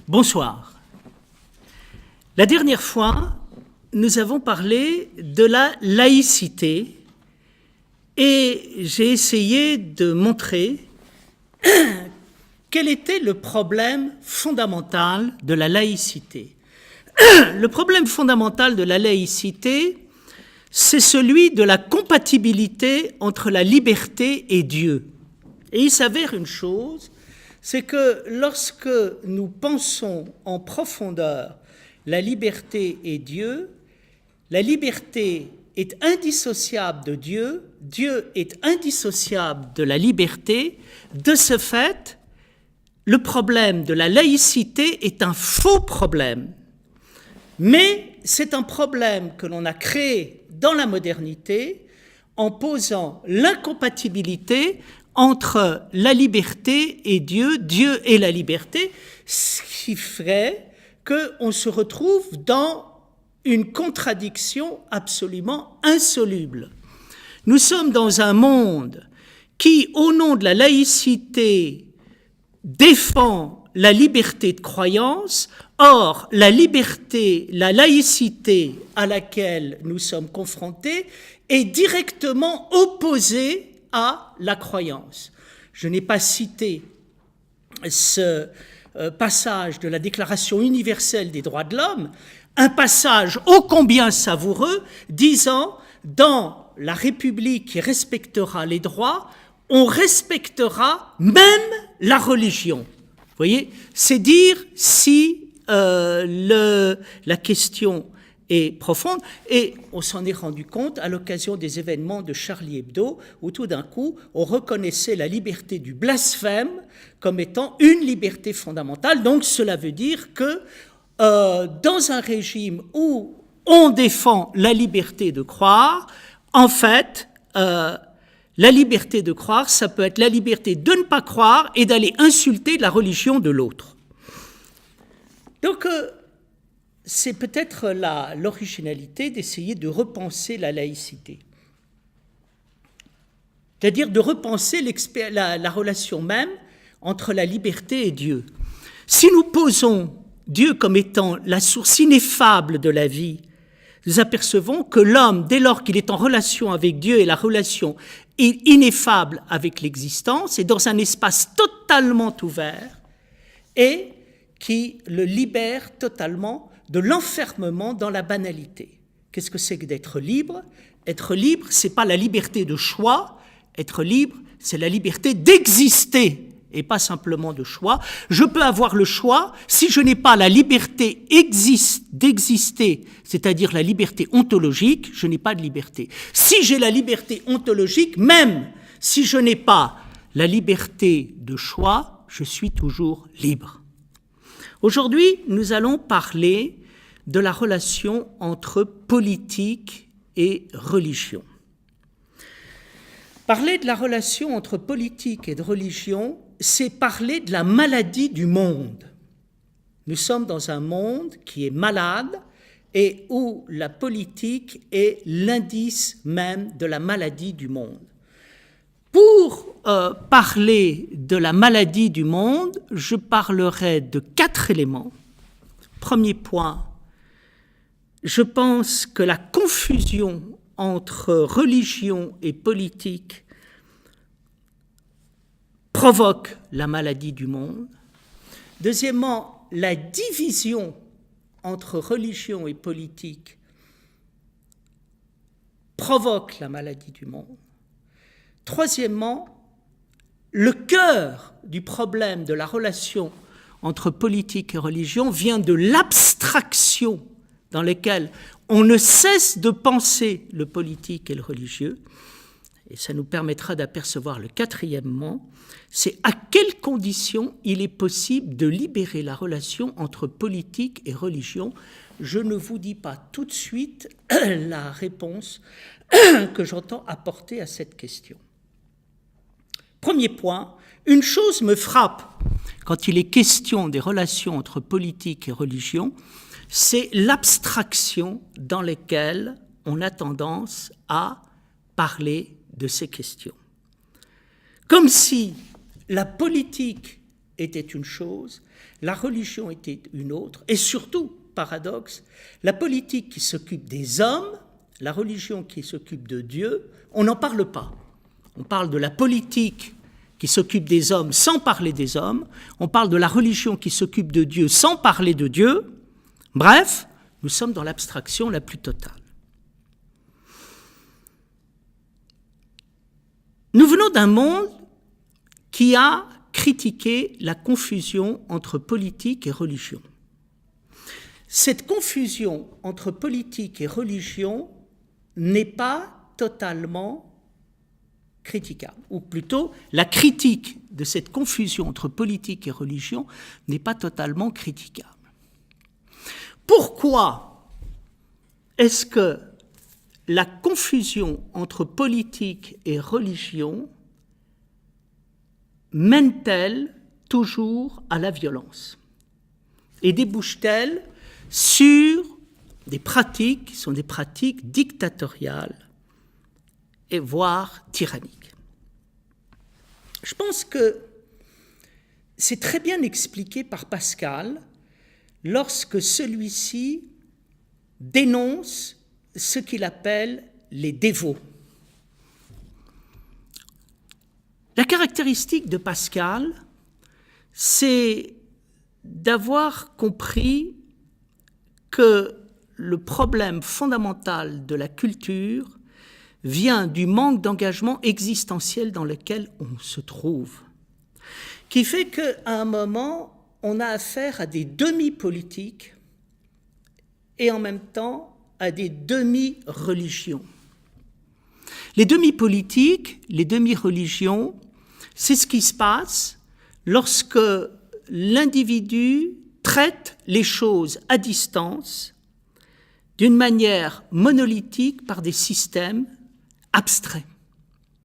Bonsoir. La dernière fois, nous avons parlé de la laïcité et j'ai essayé de montrer quel était le problème fondamental de la laïcité. Le problème fondamental de la laïcité, c'est celui de la compatibilité entre la liberté et Dieu. Et il s'avère une chose, c'est que lorsque nous pensons en profondeur la liberté et Dieu, la liberté est indissociable de Dieu, Dieu est indissociable de la liberté. De ce fait, le problème de la laïcité est un faux problème. Mais c'est un problème que l'on a créé dans la modernité en posant l'incompatibilité entre la liberté et Dieu, Dieu et la liberté, ce qui ferait qu'on se retrouve dans une contradiction absolument insoluble. Nous sommes dans un monde qui, au nom de la laïcité, défend la liberté de croyance. Or, la liberté, la laïcité à laquelle nous sommes confrontés est directement opposée à la croyance. Je n'ai pas cité ce passage de la Déclaration universelle des droits de l'homme, un passage ô combien savoureux, disant « Dans la République qui respectera les droits, on respectera même la religion ». Vous voyez, c'est dire si la question est profonde, et on s'en est rendu compte à l'occasion des événements de Charlie Hebdo, où tout d'un coup, on reconnaissait la liberté du blasphème comme étant une liberté fondamentale. Donc cela veut dire que dans un régime où on défend la liberté de croire, en fait, la liberté de croire, ça peut être la liberté de ne pas croire et d'aller insulter la religion de l'autre. Donc, c'est peut-être l'originalité d'essayer de repenser la laïcité. C'est-à-dire de repenser la relation même entre la liberté et Dieu. Si nous posons Dieu comme étant la source ineffable de la vie, nous apercevons que l'homme, dès lors qu'il est en relation avec Dieu et la relation est ineffable avec l'existence, est dans un espace totalement ouvert et qui le libère totalement de l'enfermement dans la banalité. Qu'est-ce que c'est que d'être libre ? Être libre, ce n'est pas la liberté de choix. Être libre, c'est la liberté d'exister et pas simplement de choix. Je peux avoir le choix si je n'ai pas la liberté d'exister, c'est-à-dire la liberté ontologique, je n'ai pas de liberté. Si j'ai la liberté ontologique, même si je n'ai pas la liberté de choix, je suis toujours libre. Aujourd'hui, nous allons parler de la relation entre politique et religion. Parler de la relation entre politique et de religion, c'est parler de la maladie du monde. Nous sommes dans un monde qui est malade et où la politique est l'indice même de la maladie du monde. Pour parler de la maladie du monde, je parlerai de 4 éléments. Premier point, je pense que la confusion entre religion et politique provoque la maladie du monde. Deuxièmement, la division entre religion et politique provoque la maladie du monde. Troisièmement, le cœur du problème de la relation entre politique et religion vient de l'abstraction dans laquelle on ne cesse de penser le politique et le religieux. Et ça nous permettra d'apercevoir le quatrièmement, c'est à quelles conditions il est possible de libérer la relation entre politique et religion. Je ne vous dis pas tout de suite la réponse que j'entends apporter à cette question. Premier point, une chose me frappe quand il est question des relations entre politique et religion, c'est l'abstraction dans laquelle on a tendance à parler de ces questions. Comme si la politique était une chose la religion était une autre, et surtout, paradoxe, la politique qui s'occupe des hommes, la religion qui s'occupe de Dieu, on n'en parle pas. On parle de la politique qui s'occupe des hommes sans parler des hommes, on parle de la religion qui s'occupe de Dieu sans parler de Dieu. Bref, nous sommes dans l'abstraction la plus totale. Nous venons d'un monde qui a critiqué la confusion entre politique et religion. Cette confusion entre politique et religion n'est pas totalement critiquable, ou plutôt la critique de cette confusion entre politique et religion n'est pas totalement critiquable. Pourquoi est-ce que la confusion entre politique et religion mène-t-elle toujours à la violence et débouche-t-elle sur des pratiques qui sont des pratiques dictatoriales et voire tyranniques? Je pense que c'est très bien expliqué par Pascal lorsque celui-ci dénonce ce qu'il appelle les dévots. La caractéristique de Pascal, c'est d'avoir compris que le problème fondamental de la culture vient du manque d'engagement existentiel dans lequel on se trouve, qui fait qu'à un moment, on a affaire à des demi-politiques et en même temps à des demi-religions. Les demi-politiques, les demi-religions, c'est ce qui se passe lorsque l'individu traite les choses à distance d'une manière monolithique par des systèmes abstraits.